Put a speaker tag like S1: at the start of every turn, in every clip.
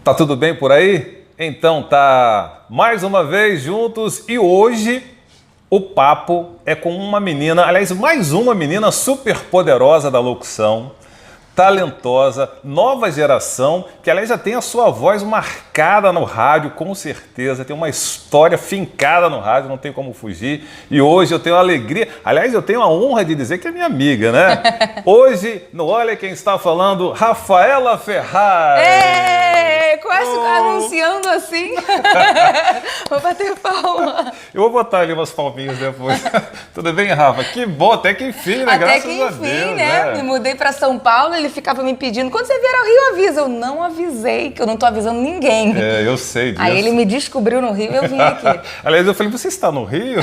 S1: Tá tudo bem por aí? Então tá mais uma vez juntos e hoje o papo é com uma menina, aliás, mais uma menina super poderosa da locução, talentosa, nova geração, que aliás já tem a sua voz marcada no rádio, com certeza, tem uma história fincada no rádio, não tem como fugir. E hoje eu tenho a alegria, aliás, eu tenho a honra de dizer que é minha amiga, né? Hoje, no Olha Quem Está Falando, Rafaela Ferraz.
S2: Quase anunciando assim. Vou bater palma.
S1: Eu vou botar ali umas palminhas depois. Tudo bem, Rafa? Que bom, até que enfim, né?
S2: Até
S1: Graças
S2: que
S1: a
S2: enfim,
S1: Deus,
S2: né? Me mudei pra São Paulo, ele ficava me pedindo, quando você vier ao Rio, avisa. Eu não avisei, que eu não tô avisando ninguém.
S1: É, eu sei disso.
S2: Aí ele me descobriu no Rio e eu vim aqui.
S1: Aliás, eu falei, você está no Rio?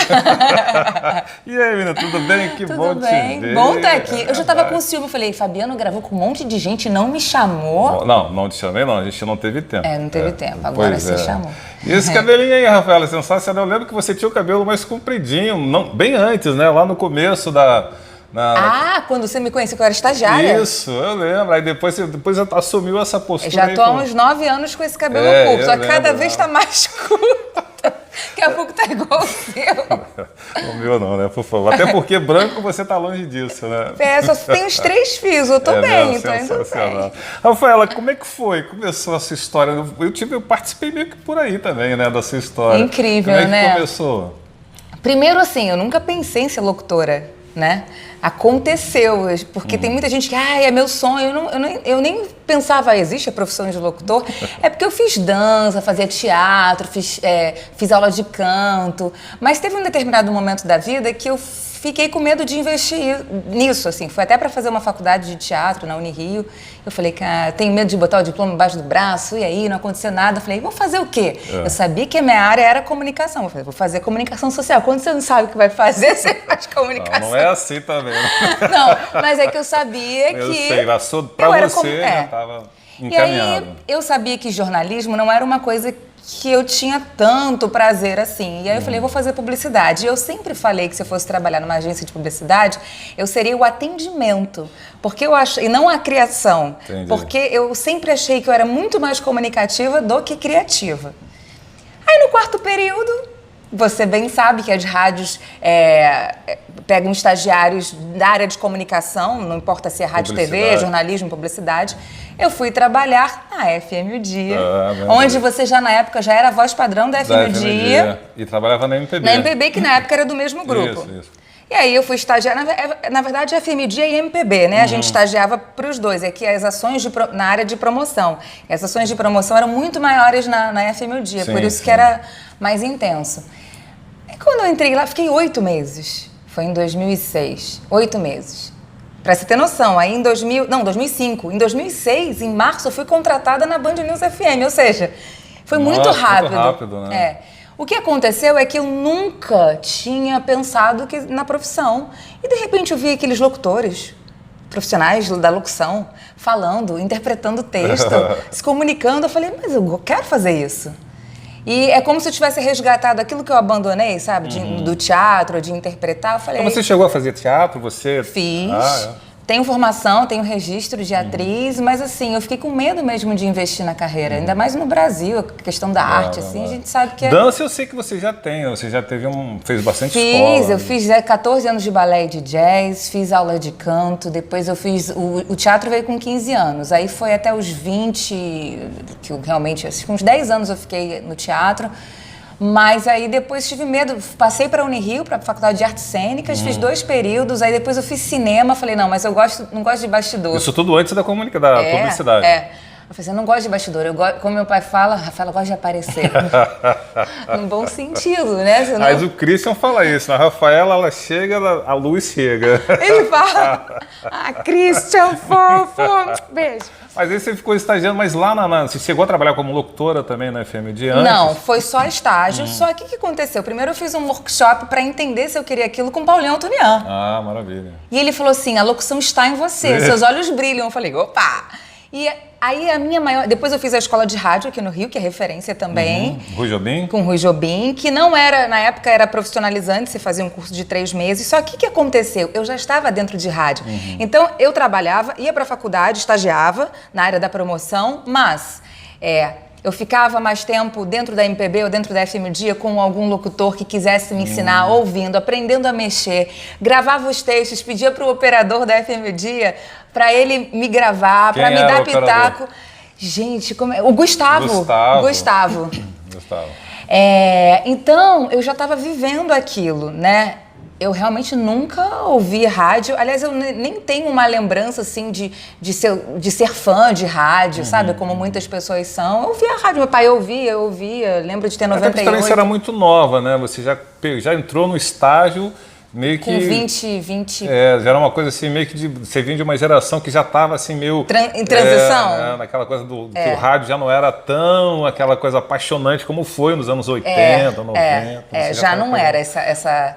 S1: E aí, menina, tudo bem? Que
S2: Tudo
S1: bom
S2: bem.
S1: te ver.
S2: Bom estar aqui. Eu já tava com ciúme, eu falei, Fabiano gravou com um monte de gente e não me chamou.
S1: Não te chamei não, a gente não teve tempo.
S2: Não teve tempo, agora você chamou.
S1: E esse cabelinho aí, Rafaela, sensacional. Eu lembro que você tinha o cabelo mais compridinho, bem antes, né? Lá no começo
S2: quando você me conheceu, que eu era estagiária.
S1: Isso, eu lembro. Aí depois assumiu essa postura.
S2: Eu já
S1: aí,
S2: tô há uns 9 anos com esse cabelo curto, só que cada vez tá mais curto. Daqui a pouco tá igual o seu.
S1: O meu não, né? Por favor. Até porque branco você tá longe disso, né?
S2: Só tem os 3 fios, eu tô bem, tô indo bem.
S1: Rafaela, como é que foi? Começou a sua história? Eu participei meio que por aí também, né, da sua história.
S2: Incrível,
S1: né? Como é que
S2: né?
S1: começou?
S2: Primeiro, assim, eu nunca pensei em ser locutora, né? Aconteceu, porque tem muita gente que, é meu sonho, eu nem pensava, existe a profissão de locutor, é porque eu fiz dança, fazia teatro, fiz aula de canto, mas teve um determinado momento da vida que eu fiquei com medo de investir nisso, assim, foi até para fazer uma faculdade de teatro na Unirio, eu falei, cara, tenho medo de botar o diploma embaixo do braço, e aí não aconteceu nada, eu falei, vou fazer o quê? Eu sabia que a minha área era comunicação, eu falei, vou fazer comunicação social, quando você não sabe o que vai fazer, você faz comunicação.
S1: Não é assim também.
S2: Não, mas é que eu sabia
S1: eu
S2: que...
S1: sei, pra você já estava encaminhado.
S2: E aí eu sabia que jornalismo não era uma coisa que eu tinha tanto prazer assim. E aí eu falei, eu vou fazer publicidade. E eu sempre falei que se eu fosse trabalhar numa agência de publicidade, eu seria o atendimento. Porque eu acho, e não a criação.
S1: Entendi.
S2: Porque eu sempre achei que eu era muito mais comunicativa do que criativa. Aí no quarto período, você bem sabe que as rádios pegam estagiários da área de comunicação, não importa se é rádio, TV, jornalismo, publicidade. Eu fui trabalhar na FM O Dia, onde você já na época já era a voz padrão da FM O Dia.
S1: E trabalhava na MPB.
S2: Na MPB, que na época era do mesmo grupo.
S1: Isso.
S2: E aí eu fui estagiar, na verdade, FM O Dia e MPB, né? A gente estagiava para os dois, aqui as ações na área de promoção. E as ações de promoção eram muito maiores na FM O Dia, por isso que era mais intenso. E quando eu entrei lá, fiquei 8 meses. Foi em 2006, 8 meses. Pra você ter noção, aí em 2005. Em 2006, em março, eu fui contratada na Band News FM, ou seja, foi muito rápido.
S1: Muito rápido, né?
S2: O que aconteceu é que eu nunca tinha pensado na profissão. E de repente eu vi aqueles locutores, profissionais da locução, falando, interpretando texto, se comunicando. Eu falei, mas eu quero fazer isso. E é como se eu tivesse resgatado aquilo que eu abandonei, sabe? Do teatro, de interpretar. Eu falei,
S1: então você chegou a fazer teatro? Você...
S2: Fiz. Tenho formação, tenho registro de atriz, mas assim, eu fiquei com medo mesmo de investir na carreira. Ainda mais no Brasil, a questão da arte, assim, a gente sabe que é...
S1: Dança eu sei que você já tem, você já fez bastante
S2: escola.
S1: Eu
S2: fiz 14 anos de balé e de jazz, fiz aula de canto, depois eu fiz... O teatro veio com 15 anos, aí foi até os 20, que eu realmente, assim, uns 10 anos eu fiquei no teatro. Mas aí depois tive medo, passei para a Unirio, para a Faculdade de Artes Cênicas, fiz 2 períodos, aí depois eu fiz cinema, falei, não, mas eu não gosto de bastidor.
S1: Isso tudo antes da publicidade.
S2: Eu falei, eu não gosto de bastidor, como meu pai fala, Rafaela, eu gosto de aparecer. Num bom sentido, né? Senão...
S1: Mas o Christian fala isso, a Rafaela, ela chega, a luz chega.
S2: Ele fala, Christian, fofo, beijo.
S1: Mas aí você ficou estagiando, mas lá você chegou a trabalhar como locutora também na FM de antes?
S2: Não, foi só estágio. Só que o que aconteceu? Primeiro eu fiz um workshop para entender se eu queria aquilo com o Paulinho Antonian.
S1: Ah, maravilha.
S2: E ele falou assim, a locução está em você, seus olhos brilham. Eu falei, opa! E aí a minha maior... Depois eu fiz a escola de rádio aqui no Rio, que é referência também.
S1: Rui Jobim?
S2: Com Rui Jobim, que não era, na época era profissionalizante, você fazia um curso de 3 meses. Só que o que aconteceu? Eu já estava dentro de rádio. Então eu trabalhava, ia para a faculdade, estagiava na área da promoção, mas Eu ficava mais tempo dentro da MPB ou dentro da FM Dia com algum locutor que quisesse me ensinar, ouvindo, aprendendo a mexer. Gravava os textos, pedia para o operador da FM Dia para ele me gravar, para me dar pitaco. Gente, o Gustavo. Gustavo. Então, eu já estava vivendo aquilo, né? Eu realmente nunca ouvi rádio. Aliás, eu nem tenho uma lembrança, assim, de ser fã de rádio, sabe? Como muitas pessoas são. Eu ouvia rádio, meu pai eu ouvia. Lembro de ter 98.
S1: Até também você era muito nova, né? Você já entrou no estágio meio que...
S2: Com 20...
S1: já era uma coisa assim, meio que você vinha de uma geração que já estava assim meio...
S2: Em transição?
S1: Naquela coisa que o rádio já não era tão aquela coisa apaixonante como foi nos anos 80, 90.
S2: Já não era essa...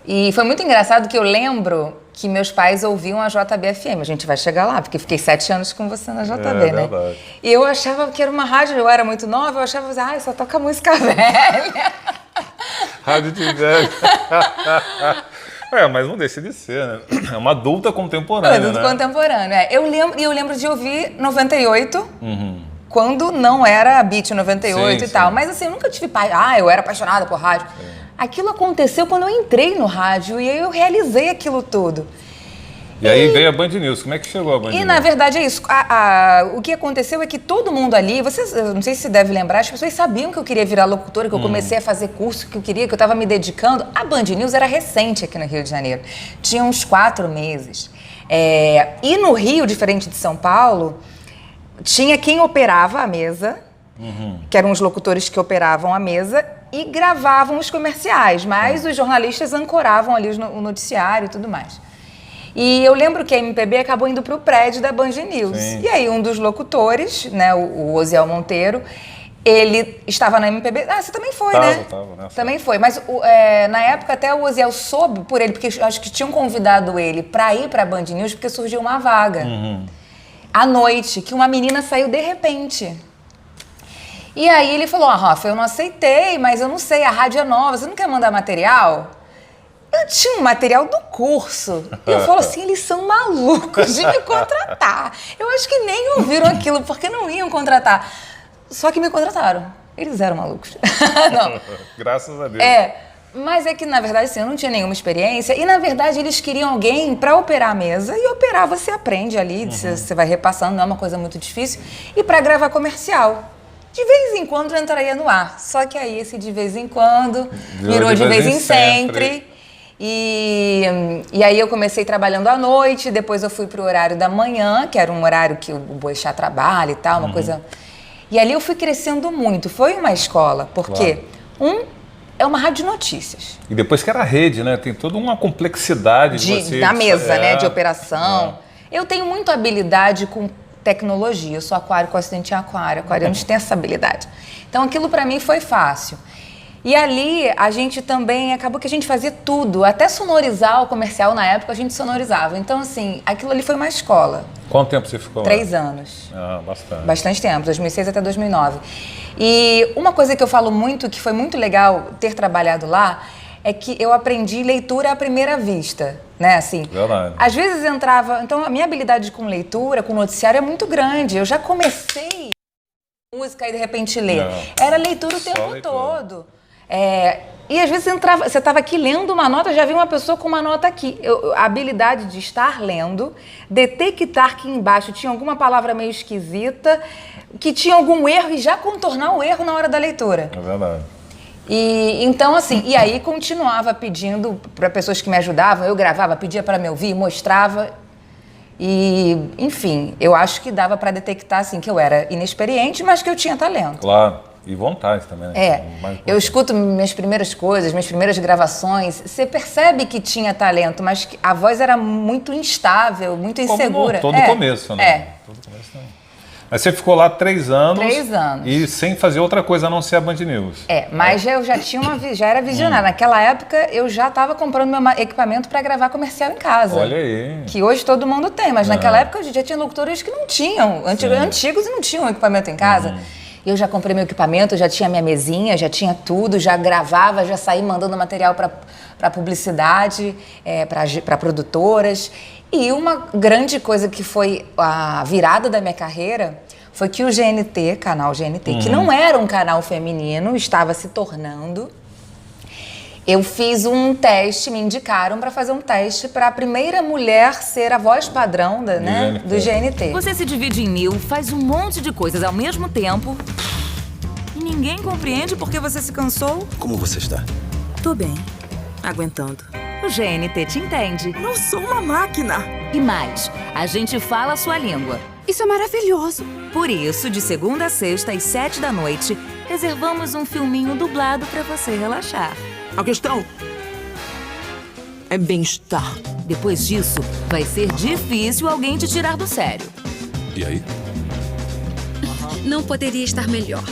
S2: E foi muito engraçado que eu lembro que meus pais ouviam a JB-FM. A gente vai chegar lá, porque fiquei 7 anos com você na JB, né?
S1: Verdade.
S2: E eu achava que era uma rádio, eu era muito nova, eu achava, só toca música velha.
S1: Rádio de velho. Mas não deixa de ser, né? É uma adulta contemporânea,
S2: adulto contemporâneo, Eu lembro de ouvir 98, quando não era Beat 98 e tal. Mas assim, eu nunca tive eu era apaixonada por rádio. Aquilo aconteceu quando eu entrei no rádio e aí eu realizei aquilo tudo.
S1: E aí veio a Band News. Como é que chegou a Band News?
S2: E na verdade é isso. O que aconteceu é que todo mundo ali, eu não sei se você deve lembrar, as pessoas sabiam que eu queria virar locutora, que eu comecei a fazer curso, que eu estava me dedicando. A Band News era recente aqui no Rio de Janeiro. Tinha uns 4 meses. E no Rio, diferente de São Paulo, tinha quem operava a mesa, que eram os locutores que operavam a mesa, e gravavam os comerciais, mas os jornalistas ancoravam ali o noticiário e tudo mais. E eu lembro que a MPB acabou indo para o prédio da Band News. Sim. E aí um dos locutores, né, o Osiel Monteiro, ele estava na MPB. Você também foi, né?
S1: Tava.
S2: Também foi, mas na época até o Osiel soube por ele, porque acho que tinham convidado ele para ir para a Band News, porque surgiu uma vaga. À noite, que uma menina saiu de repente. E aí ele falou, Rafa, eu não aceitei, mas eu não sei, a rádio é nova, você não quer mandar material? Eu tinha um material do curso. E eu falo assim, eles são malucos de me contratar. Eu acho que nem ouviram aquilo, porque não iam contratar. Só que me contrataram. Eles eram malucos. Não.
S1: Graças a Deus.
S2: Mas é que, na verdade, assim, eu não tinha nenhuma experiência. E, na verdade, eles queriam alguém para operar a mesa. E operar você aprende ali, você vai repassando, não é uma coisa muito difícil. E para gravar comercial. De vez em quando eu entraria no ar. Só que aí esse de vez em quando virou de vez em sempre. E aí eu comecei trabalhando à noite, depois eu fui pro horário da manhã, que era um horário que o Boechat trabalha e tal, uma coisa... E ali eu fui crescendo muito. Foi uma escola, porque é uma rádio de notícias.
S1: E depois que era rede, né? Tem toda uma complexidade de você...
S2: Da mesa, né? De operação. Eu tenho muita habilidade com tecnologia. Eu sou aquário com acidente em aquário. Aquarianos têm essa habilidade. Então, aquilo para mim foi fácil. E ali, a gente também... Acabou que a gente fazia tudo. Até sonorizar o comercial, na época, a gente sonorizava. Então, assim, aquilo ali foi uma escola.
S1: Quanto tempo você ficou lá?
S2: 3 anos.
S1: Bastante.
S2: Bastante tempo, 2006 até 2009. E uma coisa que eu falo muito, que foi muito legal ter trabalhado lá, é que eu aprendi leitura à primeira vista, né, assim.
S1: Verdade.
S2: Às vezes entrava... Então, a minha habilidade com leitura, com noticiário é muito grande. Eu já comecei música e, de repente, ler. Era leitura o tempo todo. E às vezes você estava aqui lendo uma nota, já vi uma pessoa com uma nota aqui. A habilidade de estar lendo, detectar que embaixo tinha alguma palavra meio esquisita, que tinha algum erro e já contornar o erro na hora da leitura.
S1: É verdade.
S2: E então, assim, e aí continuava pedindo para pessoas que me ajudavam, eu gravava, pedia para me ouvir, mostrava. E, enfim, eu acho que dava para detectar, assim, que eu era inexperiente, mas que eu tinha talento.
S1: Claro. E vontade também, né?
S2: Eu escuto minhas primeiras coisas, minhas primeiras gravações, você percebe que tinha talento, mas que a voz era muito instável, muito insegura.
S1: Todo começo, né? Todo começo também. Mas você ficou lá 3 anos.
S2: 3 anos.
S1: E sem fazer outra coisa a não ser a Band News.
S2: Mas eu já tinha já era visionária. Naquela época, eu já estava comprando meu equipamento para gravar comercial em casa.
S1: Olha aí.
S2: Que hoje todo mundo tem, mas naquela época já tinha locutores que não tinham, antigos e não tinham equipamento em casa. Eu já comprei meu equipamento, já tinha minha mesinha, já tinha tudo, já gravava, já saí mandando material para publicidade, para produtoras. E uma grande coisa que foi a virada da minha carreira foi que o GNT, canal GNT, que não era um canal feminino, estava se tornando. Eu fiz um teste, me indicaram para fazer um teste para a primeira mulher ser a voz padrão do GNT.
S3: Você se divide em 1000, faz um monte de coisas ao mesmo tempo e ninguém compreende por que você se cansou.
S4: Como você está?
S3: Tô bem, aguentando. O GNT te entende.
S5: Não sou uma máquina.
S3: E mais, a gente fala a sua língua.
S5: Isso é maravilhoso.
S3: Por isso, de segunda a sexta, às 7 da noite, reservamos um filminho dublado para você relaxar.
S5: A questão é bem-estar.
S3: Depois disso, vai ser difícil alguém te tirar do sério.
S4: E aí?
S5: Não poderia estar melhor.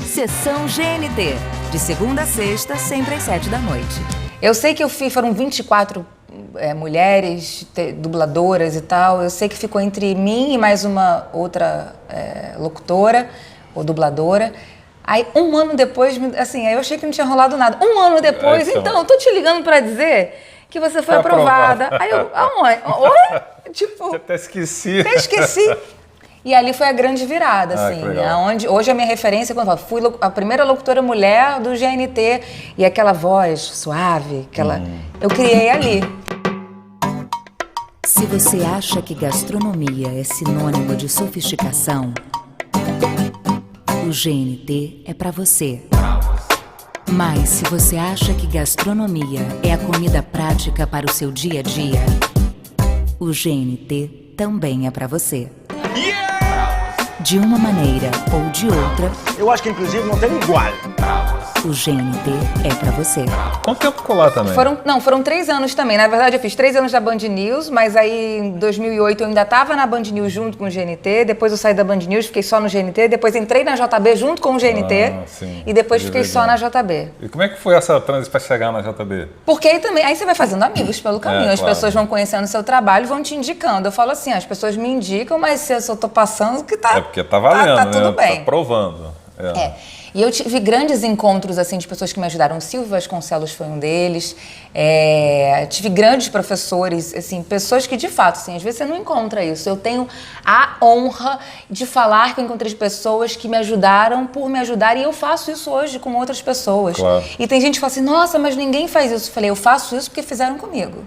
S3: Sessão GNT, de segunda a sexta, sempre às 7 da noite.
S2: Eu sei que foram 24 mulheres dubladoras e tal. Eu sei que ficou entre mim e mais uma outra locutora ou dubladora. Aí, um ano depois, assim, aí eu achei que não tinha rolado nada. Um ano depois, então, eu tô te ligando pra dizer que você foi aprovada. Aí eu, aonde? Oi? Tipo...
S1: Eu até esqueci.
S2: Até esqueci. E ali foi a grande virada, assim. Onde, hoje a minha referência, quando eu falo, fui a primeira locutora mulher do GNT. E aquela voz suave, eu criei ali.
S3: Se você acha que gastronomia é sinônimo de sofisticação, o GNT é pra você. Mas se você acha que gastronomia é a comida prática para o seu dia a dia, o GNT também é pra você. De uma maneira ou de outra,
S6: eu acho que inclusive não tem igual.
S3: o GNT é pra você.
S1: Quanto tempo ficou lá também?
S2: Foram 3 anos também. Na verdade, eu fiz 3 anos da Band News, mas aí em 2008 eu ainda estava na Band News junto com o GNT, depois eu saí da Band News, fiquei só no GNT, depois entrei na JB junto com o GNT e depois fiquei só na JB.
S1: E como é que foi essa transição para chegar na JB?
S2: Porque aí você vai fazendo amigos pelo caminho, as pessoas vão conhecendo o seu trabalho, vão te indicando. Eu falo assim, as pessoas me indicam, mas se eu só tô passando, que tá...
S1: É porque tá valendo,
S2: tá tudo bem.
S1: Tá provando.
S2: E eu tive grandes encontros, assim, de pessoas que me ajudaram. O Silvio Vasconcelos foi um deles. Tive grandes professores, assim, pessoas que, de fato, assim, às vezes você não encontra isso. Eu tenho a honra de falar que eu encontrei pessoas que me ajudaram por me ajudar. E eu faço isso hoje com outras pessoas.
S1: Claro.
S2: E tem gente que fala assim, nossa, mas ninguém faz isso. Eu falei, eu faço isso porque fizeram comigo.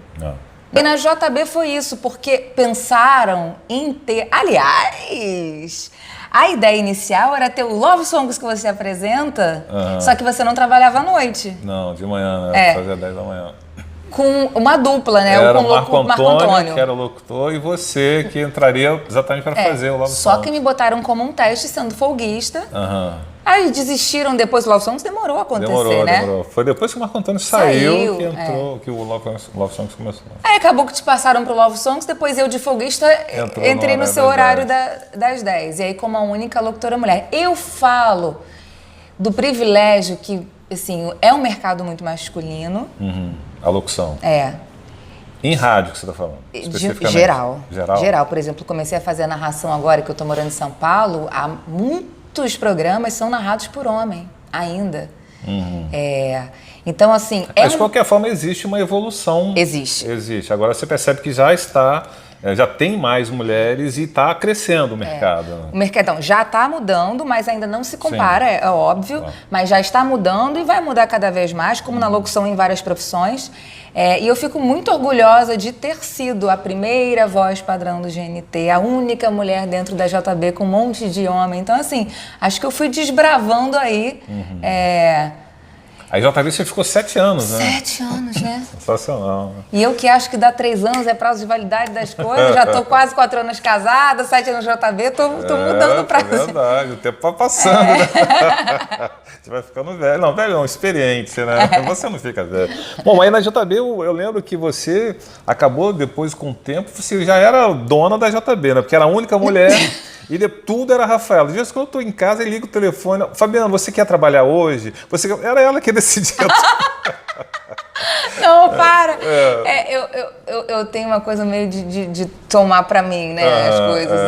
S2: E na JB foi isso, porque pensaram em ter... Aliás... A ideia inicial era ter o Love Songs que você apresenta, só que você não trabalhava à noite.
S1: Não, de manhã, né? Fazia 10 da manhã.
S2: Com uma dupla, né?
S1: Era
S2: com
S1: o Marco Antônio, que era o locutor, e você que entraria exatamente para fazer o Love Songs.
S2: Só que me botaram como um teste sendo folguista. Aí desistiram depois, o Love Songs demorou a acontecer, né?
S1: Demorou. Foi depois que o Marco Antônio saiu que entrou, que o Love Songs começou.
S2: Aí acabou que te passaram pro Love Songs, depois eu de folguista entrei no seu horário das 10. E aí como a única locutora mulher. Eu falo do privilégio que, assim, é um mercado muito masculino.
S1: A locução. Em rádio que você está falando? Especificamente.
S2: Geral. Por exemplo, comecei a fazer a narração agora, que eu estou morando em São Paulo, há muitos programas são narrados por homem, ainda. Então, assim...
S1: Mas, de qualquer forma, existe uma evolução.
S2: Existe.
S1: Agora você percebe que já tem mais mulheres e está crescendo o mercado.
S2: O mercadão já está mudando, mas ainda não se compara, é óbvio, mas já está mudando e vai mudar cada vez mais, como na locução em várias profissões. E eu fico muito orgulhosa de ter sido a primeira voz padrão do GNT, a única mulher dentro da JB com um monte de homem. Então, assim, acho que eu fui desbravando aí.
S1: A JB você ficou 7 anos, né?
S2: 7 anos, né?
S1: Sensacional.
S2: E eu que acho que dá 3 anos é prazo de validade das coisas, já tô quase 4 anos casada, 7 anos JB, tô mudando o prazo.
S1: É verdade, o tempo vai passando, né? Você vai ficando velho. Não, velho não, experiente, né? Você não fica velho. Bom, aí na JB eu lembro que você acabou depois com o tempo, você já era dona da JB, né? Porque era a única mulher e tudo era Rafaela. Às vezes quando eu tô em casa e ligo o telefone, Fabiana, você quer trabalhar hoje? Era ela que decidia.
S2: Não, para. eu tenho uma coisa meio de tomar pra mim, né, as coisas.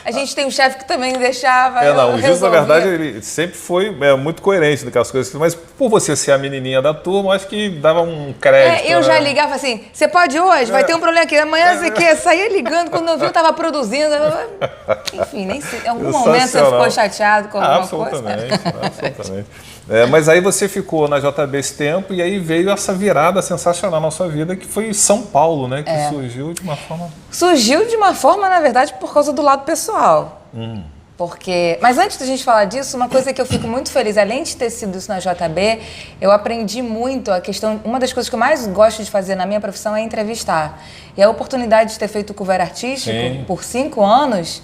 S2: A gente tem um chefe que também deixava.
S1: O Gilson, na verdade, ele sempre foi muito coerente com as coisas, mas por você ser a menininha da turma, acho que dava um crédito.
S2: Eu já ligava assim, você pode hoje? Vai ter um problema aqui. Amanhã você quer? Saía ligando, quando eu vi, eu tava produzindo. Enfim, nem sei. Em algum momento você ficou chateado com alguma coisa?
S1: Absolutamente. Mas aí você ficou na JB esse tempo e aí veio essa virada sensacional na sua vida, que foi São Paulo, né? Que surgiu de uma forma...
S2: Surgiu de uma forma, na verdade, por causa do lado pessoal. Mas antes da gente falar disso, uma coisa que eu fico muito feliz, além de ter sido isso na JB, eu aprendi muito a questão... Uma das coisas que eu mais gosto de fazer na minha profissão é entrevistar. E a oportunidade de ter feito o cover artístico por 5 anos...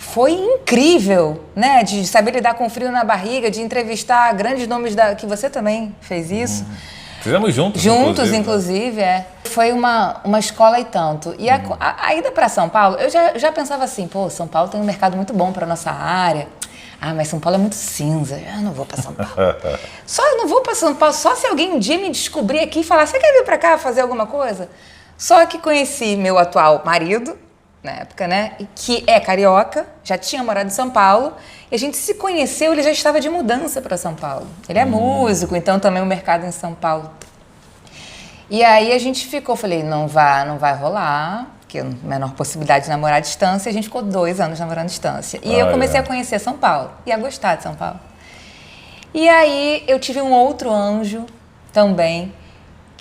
S2: Foi incrível, né? De saber lidar com o frio na barriga, de entrevistar grandes nomes que você também fez isso.
S1: Fizemos juntos.
S2: Juntos, inclusive. Foi uma escola e tanto. E a ida para São Paulo, eu já pensava assim, São Paulo tem um mercado muito bom para nossa área. Mas São Paulo é muito cinza, eu não vou para São Paulo. Eu não vou para São Paulo só se alguém um dia me descobrir aqui e falar, você quer vir para cá fazer alguma coisa? Só que conheci meu atual marido, na época, né? Que é carioca, já tinha morado em São Paulo, e a gente se conheceu, ele já estava de mudança para São Paulo. Ele é músico, então também o mercado em São Paulo. E aí a gente ficou, falei, não vai rolar, porque a menor possibilidade de namorar à distância, a gente ficou 2 anos namorando à distância. E eu comecei a conhecer São Paulo, e a gostar de São Paulo. E aí eu tive um outro anjo também,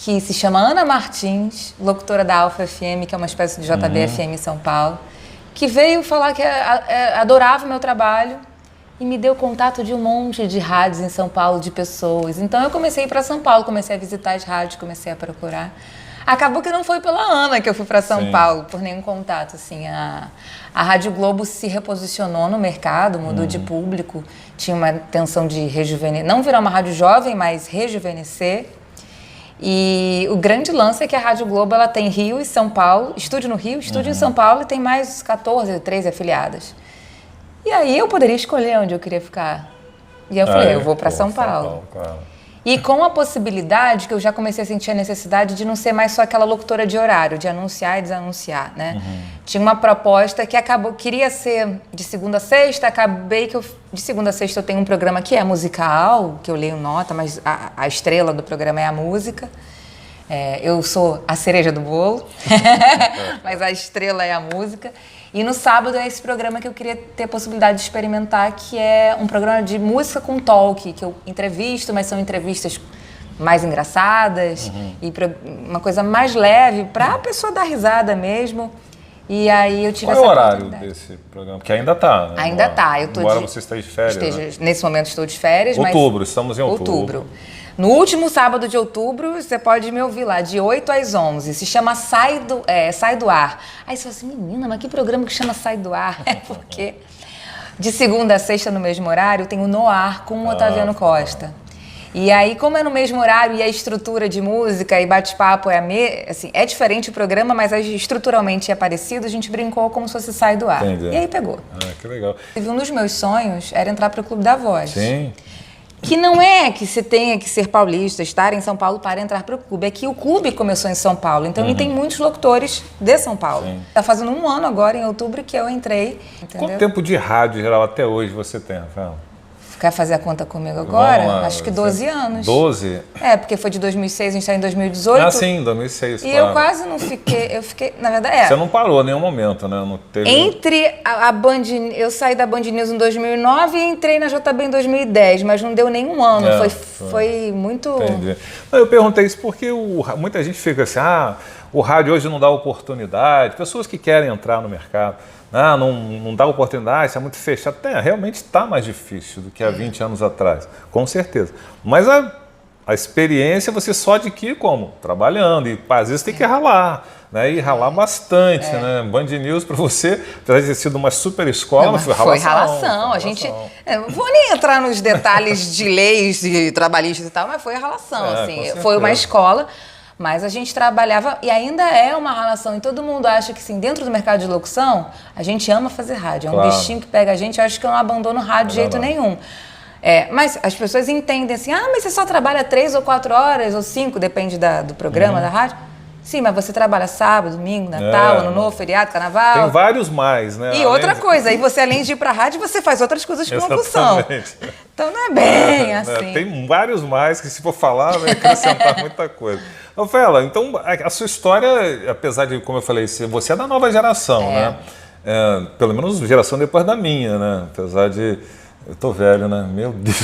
S2: que se chama Ana Martins, locutora da Alfa FM, que é uma espécie de JB-FM em São Paulo, que veio falar que adorava o meu trabalho e me deu contato de um monte de rádios em São Paulo, de pessoas. Então eu comecei a ir para São Paulo, comecei a visitar as rádios, comecei a procurar. Acabou que não foi pela Ana que eu fui para São Paulo, por nenhum contato. Assim, a Rádio Globo se reposicionou no mercado, mudou de público, tinha uma intenção de rejuvenescer, não virar uma rádio jovem, mas rejuvenescer. E o grande lance é que a Rádio Globo ela tem Rio e São Paulo, estúdio no Rio, estúdio em São Paulo, e tem mais 13 afiliadas. E aí eu poderia escolher onde eu queria ficar. E eu falei, eu vou para São Paulo. Claro. E com a possibilidade que eu já comecei a sentir a necessidade de não ser mais só aquela locutora de horário, de anunciar e desanunciar, né? Tinha uma proposta que queria ser de segunda a sexta, acabei que de segunda a sexta eu tenho um programa que é musical, que eu leio nota, mas a estrela do programa é a música. Eu sou a cereja do bolo, mas a estrela é a música. E no sábado é esse programa que eu queria ter a possibilidade de experimentar, que é um programa de música com talk, que eu entrevisto, mas são entrevistas mais engraçadas e uma coisa mais leve, para a pessoa dar risada mesmo. E aí eu tive
S1: Qual
S2: essa
S1: é o horário
S2: oportunidade.
S1: desse programa? Porque ainda está, né?
S2: Ainda está.
S1: Embora você esteja de férias, né?
S2: Nesse momento estou de férias,
S1: Estamos em outubro.
S2: No último sábado de outubro, você pode me ouvir lá, de 8 às 11. Se chama Sai do Ar. Aí você fala assim, menina, mas que programa que chama Sai do Ar? É porque de segunda a sexta, no mesmo horário, tem o No Ar com o Otaviano Costa. E aí, como é no mesmo horário e a estrutura de música e bate-papo é diferente o programa, mas estruturalmente é parecido, a gente brincou como se fosse Sai do Ar.
S1: Entendi.
S2: E aí pegou.
S1: Que legal.
S2: Um dos meus sonhos era entrar para o Clube da Voz.
S1: Sim.
S2: Que não é que você tenha que ser paulista, estar em São Paulo para entrar para o clube. É que o clube começou em São Paulo. Então, ele tem muitos locutores de São Paulo. Está fazendo 1 ano agora, em outubro, que eu entrei. Entendeu?
S1: Quanto tempo de rádio geral até hoje você tem, Rafael?
S2: Quer fazer a conta comigo agora?
S1: Lá,
S2: acho que 12 anos.
S1: 12?
S2: Porque foi de 2006, a gente está em 2018.
S1: Ah, sim, 2006,
S2: E
S1: claro.
S2: eu quase não fiquei... Eu fiquei, na verdade,
S1: Você não parou em nenhum momento, né? Não teve...
S2: Entre a Band... Eu saí da Band News em 2009 e entrei na JB em 2010, mas não deu nenhum ano. Foi muito...
S1: Entendi. Eu perguntei isso porque muita gente fica assim, o rádio hoje não dá oportunidade. Pessoas que querem entrar no mercado, não dá oportunidade, isso é muito fechado. Realmente está mais difícil do que há 20 anos atrás, com certeza. Mas a experiência você só adquire como? Trabalhando, e às vezes tem que ralar, né? E ralar bastante, né? Band News para você, apesar de ter sido uma super escola, mas foi ralação.
S2: A gente... não vou nem entrar nos detalhes de leis e trabalhistas e tal, mas foi a ralação, assim. Foi uma escola... Mas a gente trabalhava, e ainda é uma relação, e todo mundo acha que, assim, dentro do mercado de locução, a gente ama fazer rádio. É um bichinho que pega a gente, eu acho que eu não abandono rádio de jeito nenhum. Mas as pessoas entendem assim, mas você só trabalha 3 ou 4 horas, ou 5, depende do programa, da rádio. Sim, mas você trabalha sábado, domingo, Natal, Ano Novo, feriado, Carnaval.
S1: Tem vários mais, né?
S2: E outra coisa, aí você além de ir pra rádio, você faz outras coisas com locução.
S1: Exatamente.
S2: Então não é bem assim.
S1: Tem vários mais que se for falar vai acrescentar muita coisa. Rafaela, então a sua história, apesar de, como eu falei, você é da nova geração, né? Pelo menos geração depois da minha, né? Apesar de... Eu tô velho, né? Meu Deus.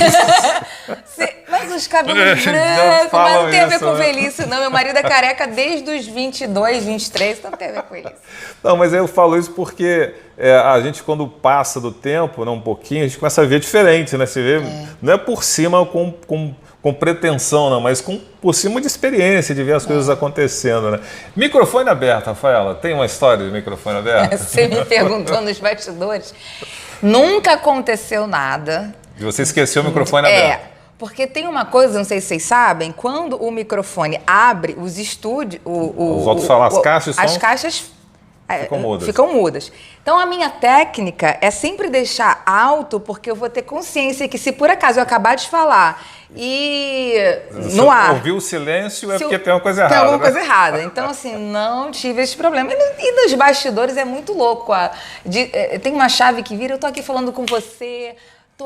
S2: Mas os cabelos brancos, mas não tem a ver com velhice, não. Meu marido é careca desde os 22, 23, então não tem a ver com isso.
S1: Não, mas eu falo isso porque a gente, quando passa do tempo, né, um pouquinho, a gente começa a ver diferente, né? Você vê, não é por cima com pretensão, não, mas por cima de experiência, de ver as coisas acontecendo, né? Microfone aberto, Rafaela. Tem uma história de microfone aberto?
S2: Você me perguntou nos bastidores. Nunca aconteceu nada.
S1: E você esqueceu o microfone aberto.
S2: Porque tem uma coisa, não sei se vocês sabem, quando o microfone abre, os estúdios...
S1: Os altos falam, as caixas
S2: As caixas
S1: ficam
S2: mudas. Então, a minha técnica é sempre deixar alto, porque eu vou ter consciência que se por acaso eu acabar de falar e no ar...
S1: Ouvir o silêncio é porque tem uma coisa errada.
S2: Tem alguma coisa errada. Então, assim, não tive esse problema. E nos bastidores é muito louco. Tem uma chave que vira, eu tô aqui falando com você...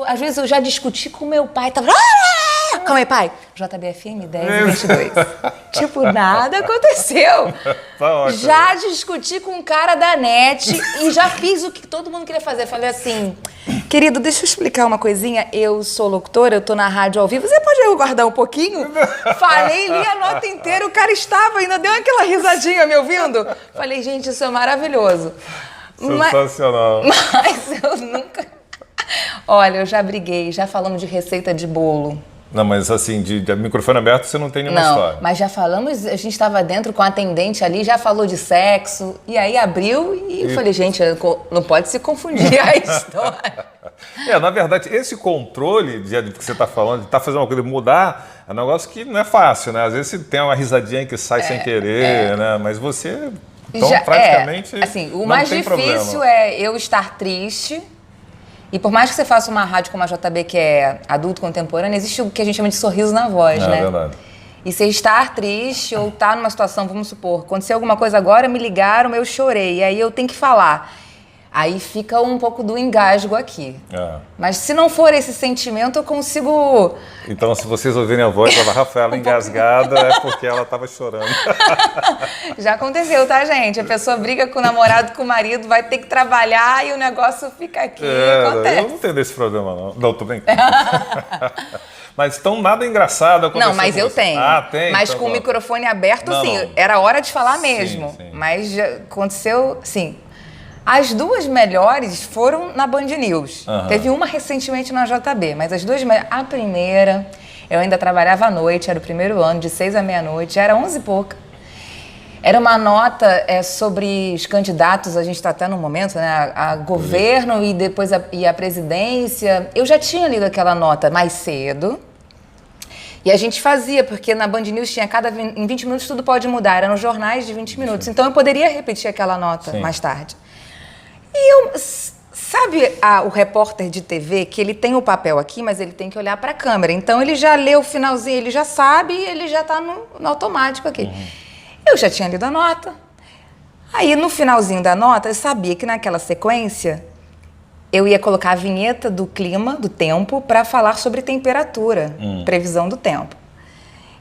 S2: Às vezes eu já discuti com meu pai, tava... Calma aí, pai. JBFM 1022. Tipo, nada aconteceu.
S1: Tá ótimo.
S2: Já discuti com um cara da NET e já fiz o que todo mundo queria fazer. Falei assim, querido, deixa eu explicar uma coisinha. Eu sou locutora, eu tô na rádio ao vivo. Você pode aguardar um pouquinho? Falei, li a nota inteira, o cara estava, ainda deu aquela risadinha me ouvindo. Falei, gente, isso é maravilhoso.
S1: Sensacional.
S2: Mas eu nunca... Olha, eu já briguei, já falamos de receita de bolo.
S1: Não, mas assim, de microfone aberto você não tem nenhuma história.
S2: Mas já falamos, a gente estava dentro com a atendente ali, já falou de sexo, e aí abriu e eu falei, gente, não pode se confundir a história.
S1: Na verdade, esse controle de que você está falando, de estar fazendo uma coisa, mudar, é um negócio que não é fácil, né? Às vezes você tem uma risadinha que sai sem querer, né? Mas você, então, praticamente,
S2: assim, o mais difícil é eu estar triste. E por mais que você faça uma rádio como a JB, que é adulto contemporâneo, existe o que a gente chama de sorriso na voz, né? É verdade. E você estar triste ou estar numa situação, vamos supor, aconteceu alguma coisa agora, me ligaram, eu chorei, e aí eu tenho que falar. Aí fica um pouco do engasgo aqui. Mas se não for esse sentimento, eu consigo...
S1: Então, se vocês ouvirem a voz da Rafaela engasgada, é porque ela estava chorando.
S2: Já aconteceu, tá, gente? A pessoa briga com o namorado, com o marido, vai ter que trabalhar e o negócio fica aqui. Acontece.
S1: Eu não tenho desse problema, não. Não, tô brincando. Mas então nada engraçado aconteceu.
S2: Não, mas eu tenho.
S1: Tem.
S2: Mas
S1: então,
S2: com o microfone aberto, sim, era hora de falar mesmo.
S1: Sim.
S2: Mas já aconteceu, sim. As duas melhores foram na Band News. Teve uma recentemente na JB, mas as duas melhores... A primeira, eu ainda trabalhava à noite, era o primeiro ano, de 6 à meia-noite, era 11 e pouca. Era uma nota sobre os candidatos, a gente está até no momento, né? A governo e depois a presidência. Eu já tinha lido aquela nota mais cedo. E a gente fazia, porque na Band News tinha em 20 minutos tudo pode mudar. Eram jornais de 20 minutos. Então eu poderia repetir aquela nota mais tarde. E sabe o repórter de TV, que ele tem o papel aqui, mas ele tem que olhar para a câmera. Então ele já lê o finalzinho, ele já sabe, ele já está no automático aqui. Eu já tinha lido a nota. Aí no finalzinho da nota, eu sabia que naquela sequência eu ia colocar a vinheta do clima, do tempo, para falar sobre temperatura, previsão do tempo.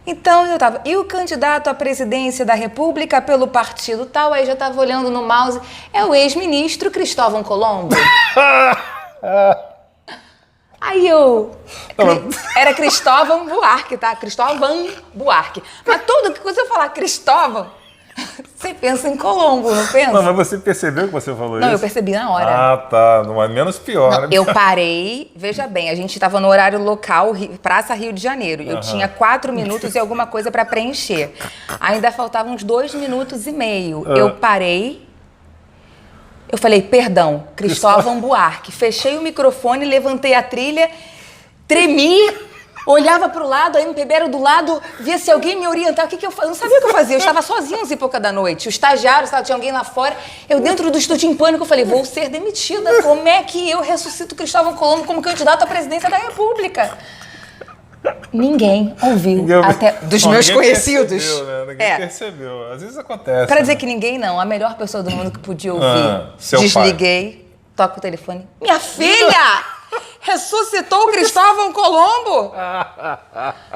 S2: Então eu tava, e o candidato à presidência da República pelo partido tal, aí já tava olhando no mouse, é o ex-ministro Cristóvão Colombo. Aí era Cristóvão Buarque, tá? Cristóvão Buarque. Mas tudo que você falar Cristóvão, você pensa em Colombo, não pensa?
S1: Não, mas você percebeu que você falou isso?
S2: Não, eu percebi na hora.
S1: Ah, tá. Não é menos pior.
S2: Não, eu parei, veja bem, a gente estava no horário local, Praça Rio de Janeiro. Eu tinha 4 minutos e alguma coisa para preencher. Ainda faltavam uns 2 minutos e meio. Eu parei, eu falei, perdão, Cristóvão Buarque. Fechei o microfone, levantei a trilha, tremi. Olhava pro lado, a MPB era do lado, via se alguém me orientar. O que eu fazia? Eu não sabia o que eu fazia. Eu estava sozinha às 11h da noite. O estagiário, tinha alguém lá fora. Eu dentro do estúdio em pânico, eu falei, vou ser demitida. Como é que eu ressuscito Cristóvão Colombo como candidato à presidência da República? Ninguém ouviu,
S1: Ninguém ouviu.
S2: até dos
S1: Bom,
S2: meus
S1: ninguém
S2: conhecidos.
S1: Percebeu, né? Ninguém
S2: É.
S1: percebeu. Às vezes acontece.
S2: Pra dizer
S1: né?
S2: que ninguém não, a melhor pessoa do mundo que podia ouvir.
S1: Seu
S2: Desliguei, toco o telefone. Minha filha! Ressuscitou o Cristóvão Colombo!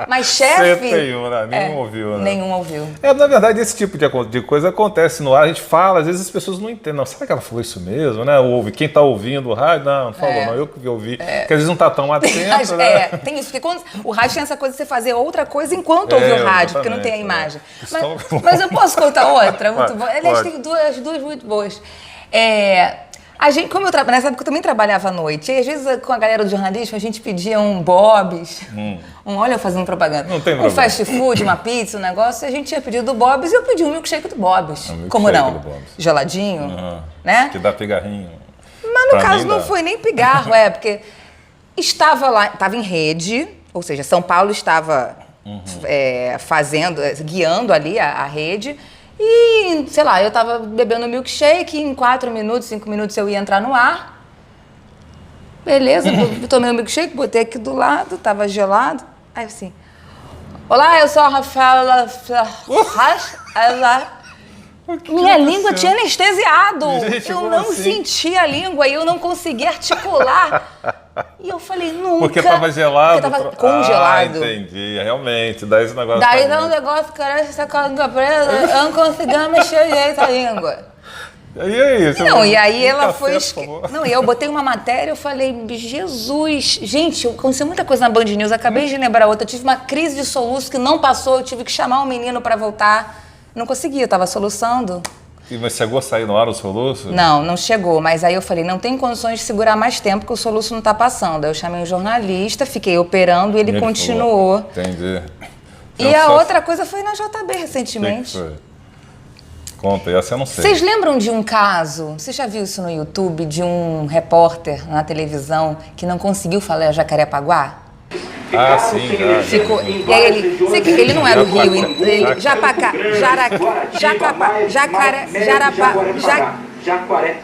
S2: Mas chefe...
S1: 71, né? Nenhum ouviu, né?
S2: Nenhum ouviu.
S1: Na verdade, esse tipo de coisa acontece no ar, a gente fala, às vezes as pessoas não entendem. Não, será que ela falou isso mesmo, né? Ouve. Quem tá ouvindo o rádio, não falou, não, eu que ouvi. Porque às vezes não tá tão atento, né?
S2: Tem isso, porque quando o rádio tem essa coisa de você fazer outra coisa enquanto ouve o rádio, porque não tem a imagem. Mas eu posso contar outra, muito boa. Aliás, tem duas muito boas. A gente, como nessa época eu também trabalhava à noite, e às vezes com a galera do jornalismo a gente pedia um Bob's, olha eu fazendo propaganda,
S1: não tem
S2: um
S1: problema.
S2: fast food, uma pizza, um negócio, e a gente tinha pedido do Bob's e eu pedi um milkshake do Bob's.
S1: milkshake
S2: Como não?
S1: do Bob's.
S2: Geladinho, né?
S1: Que dá pigarrinho.
S2: Mas no
S1: Pra
S2: caso
S1: mim
S2: não
S1: dá.
S2: foi nem pigarro, porque estava lá, estava em rede, ou seja, São Paulo estava guiando ali a rede. E, sei lá, eu tava bebendo milkshake, em 4 minutos, 5 minutos eu ia entrar no ar. Beleza, tomei o milkshake, botei aqui do lado, tava gelado. Aí assim, olá, eu sou a Rafaela... Minha língua tinha anestesiado.
S1: Gente,
S2: eu
S1: como
S2: não
S1: assim?
S2: sentia a língua e eu não conseguia articular. E eu falei, nunca.
S1: Porque tava gelado.
S2: Porque tava congelado.
S1: Entendi. Realmente, dá esse negócio.
S2: Daí
S1: pra
S2: dá um
S1: mim.
S2: negócio, cara, essa com a língua presa, eu não conseguia mexer direito a língua.
S1: E aí? Você
S2: Não,
S1: vai-
S2: e aí
S1: um
S2: ela
S1: café,
S2: foi...
S1: por favor?
S2: Não, e eu botei uma matéria, eu falei, Jesus, gente, aconteceu muita coisa na Band News, acabei de lembrar outra, eu tive uma crise de soluço que não passou, eu tive que chamar um menino pra voltar. Não consegui, eu tava soluçando.
S1: Mas chegou a sair no ar o soluço?
S2: Não chegou, mas aí eu falei, não tem condições de segurar mais tempo, porque o soluço não tá passando. Aí eu chamei um jornalista, fiquei operando e ele continuou.
S1: Falou. Entendi.
S2: E
S1: Então,
S2: a
S1: só-
S2: outra coisa foi na JB
S1: O que que
S2: recentemente.
S1: foi? Conta, essa eu não sei.
S2: Vocês lembram de um caso, você já viu isso no YouTube, de um repórter na televisão que não conseguiu falar Jacarepaguá?
S1: Ah, sim, já.
S2: Ficou, e aí ele não é do Rio, ele, Japacá, Jacapá, Jacaré, Jarapá,
S4: Jacaré,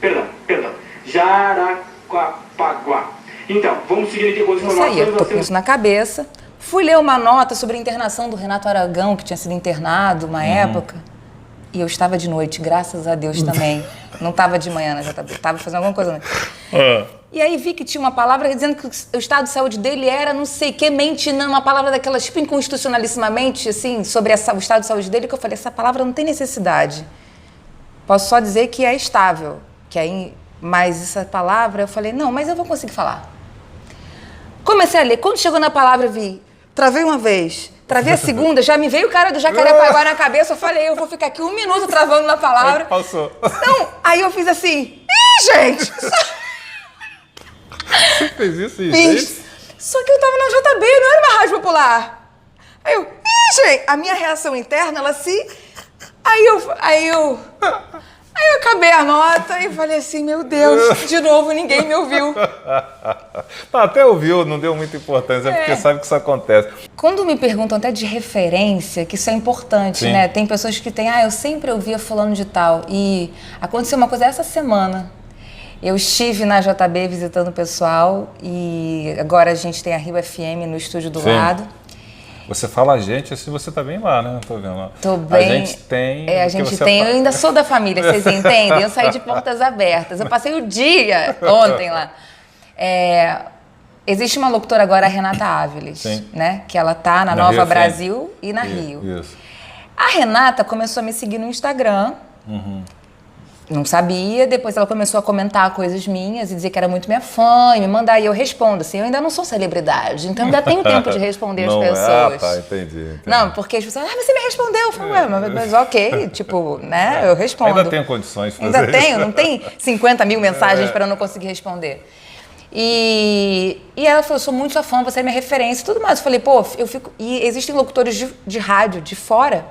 S4: perdão, Jaraquapaguá. Então, vamos seguir aqui com as
S2: Isso aí, eu
S4: informações.
S2: tô com isso na cabeça. Fui ler uma nota sobre a internação do Renato Aragão, que tinha sido internado uma época. E eu estava de noite, graças a Deus também. Não estava de manhã na JB, estava fazendo alguma coisa à noite. E aí vi que tinha uma palavra dizendo que o estado de saúde dele era não sei que, mente, não, uma palavra daquelas tipo inconstitucionalissimamente, assim, sobre o estado de saúde dele, que eu falei, essa palavra não tem necessidade. Posso só dizer que é estável. Que aí, mas essa palavra, eu falei, não, mas eu vou conseguir falar. Comecei a ler. Quando chegou na palavra, eu vi, travei uma vez, travei a segunda, já me veio o cara do Jacarepaguá na cabeça, eu falei, eu vou ficar aqui 1 minuto travando na palavra.
S1: Passou.
S2: Não, aí eu fiz assim, ih, gente!
S1: Você fez isso e
S2: Fiz. Só que eu tava na JB, não era uma rádio popular. Aí eu, ih, gente! A minha reação interna, ela se... Aí eu acabei a nota e falei assim, meu Deus, de novo ninguém me ouviu.
S1: Não, até ouviu, não deu muita importância, porque sabe que isso acontece.
S2: Quando me perguntam até de referência, que isso é importante,
S1: Sim.
S2: né? Tem pessoas que têm, eu sempre ouvia fulano de tal. E aconteceu uma coisa essa semana. Eu estive na JB visitando o pessoal e agora a gente tem a Rio FM no estúdio do
S1: Sim.
S2: lado.
S1: Você fala a gente, assim você tá bem lá, né? Tô vendo lá.
S2: Tô bem.
S1: A gente tem.
S2: A
S1: porque
S2: gente
S1: você
S2: tem.
S1: fala-
S2: Eu ainda sou da família, vocês entendem? Eu saí de portas abertas. Eu passei o dia ontem lá. Existe uma locutora agora, a Renata Áviles,
S1: Sim.
S2: né? Que ela tá na
S1: Na
S2: Nova
S1: Rio FM.
S2: Brasil e na Rio.
S1: Isso.
S2: A Renata começou a me seguir no Instagram. Não sabia, depois ela começou a comentar coisas minhas e dizer que era muito minha fã e me mandar. E eu respondo assim, eu ainda não sou celebridade, então ainda tenho tempo de responder as
S1: Não é?
S2: pessoas.
S1: Ah, tá, entendi.
S2: Não, porque as pessoas, você me respondeu. Eu falei, ué, mas ok, tipo, né, eu respondo.
S1: Ainda tenho condições de fazer
S2: Ainda tenho,
S1: isso.
S2: não tem 50 mil mensagens para eu não conseguir responder. E ela falou, eu sou muito sua fã, você é minha referência e tudo mais. Eu falei, pô, eu fico... E existem locutores de rádio de fora,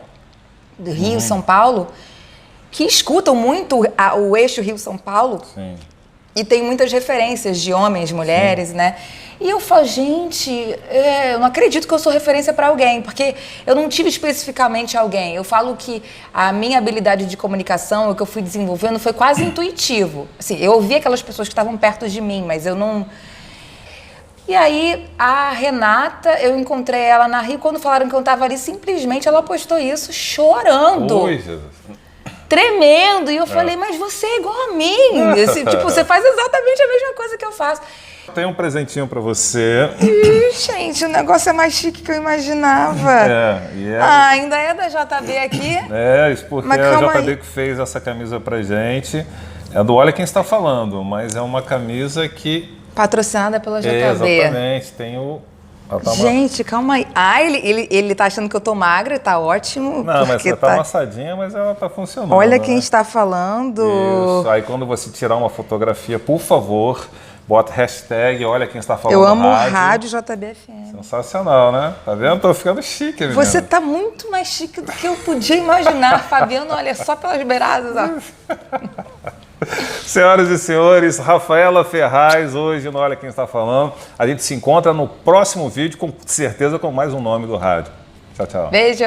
S2: do Rio, São Paulo, que escutam muito o eixo Rio-São Paulo.
S1: Sim.
S2: E tem muitas referências de homens, mulheres, né? E eu falo, gente, eu não acredito que eu sou referência para alguém, porque eu não tive especificamente alguém. Eu falo que a minha habilidade de comunicação, o que eu fui desenvolvendo, foi quase intuitivo. Assim, eu ouvi aquelas pessoas que estavam perto de mim, mas eu não E aí, a Renata, eu encontrei ela na Rio, quando falaram que eu tava ali, simplesmente ela postou isso chorando.
S1: Oi, Jesus.
S2: Tremendo. E eu falei, mas você é igual a mim. Tipo, você faz exatamente a mesma coisa que eu faço.
S1: Tem um presentinho pra você.
S2: Ih, gente, o negócio é mais chique que eu imaginava. Ah, ainda é da JB aqui?
S1: Isso porque
S2: Mas
S1: é a
S2: calma
S1: JB
S2: aí.
S1: que fez essa camisa pra gente. É do Olha Quem Está Falando, mas é uma camisa que...
S2: Patrocinada pela JB.
S1: Exatamente, tem o... ela tá
S2: Gente, calma aí. Ah, ele tá achando que eu tô magra, tá ótimo.
S1: Não, mas
S2: porque
S1: você tá amassadinha, mas ela tá funcionando.
S2: Olha quem
S1: né?
S2: está falando.
S1: Isso. Aí quando você tirar uma fotografia, por favor, bota hashtag Olha Quem Está Falando.
S2: Eu amo rádio JBFM.
S1: Sensacional, né? Tá vendo? Tô ficando chique, menina.
S2: Você tá muito mais chique do que eu podia imaginar, Fabiano. Olha, só pelas beiradas, ó.
S1: Senhoras e senhores, Rafaela Ferraz, hoje no Olha Quem Está Falando. A gente se encontra no próximo vídeo, com certeza com mais um nome do rádio. Tchau, tchau.
S2: Beijo.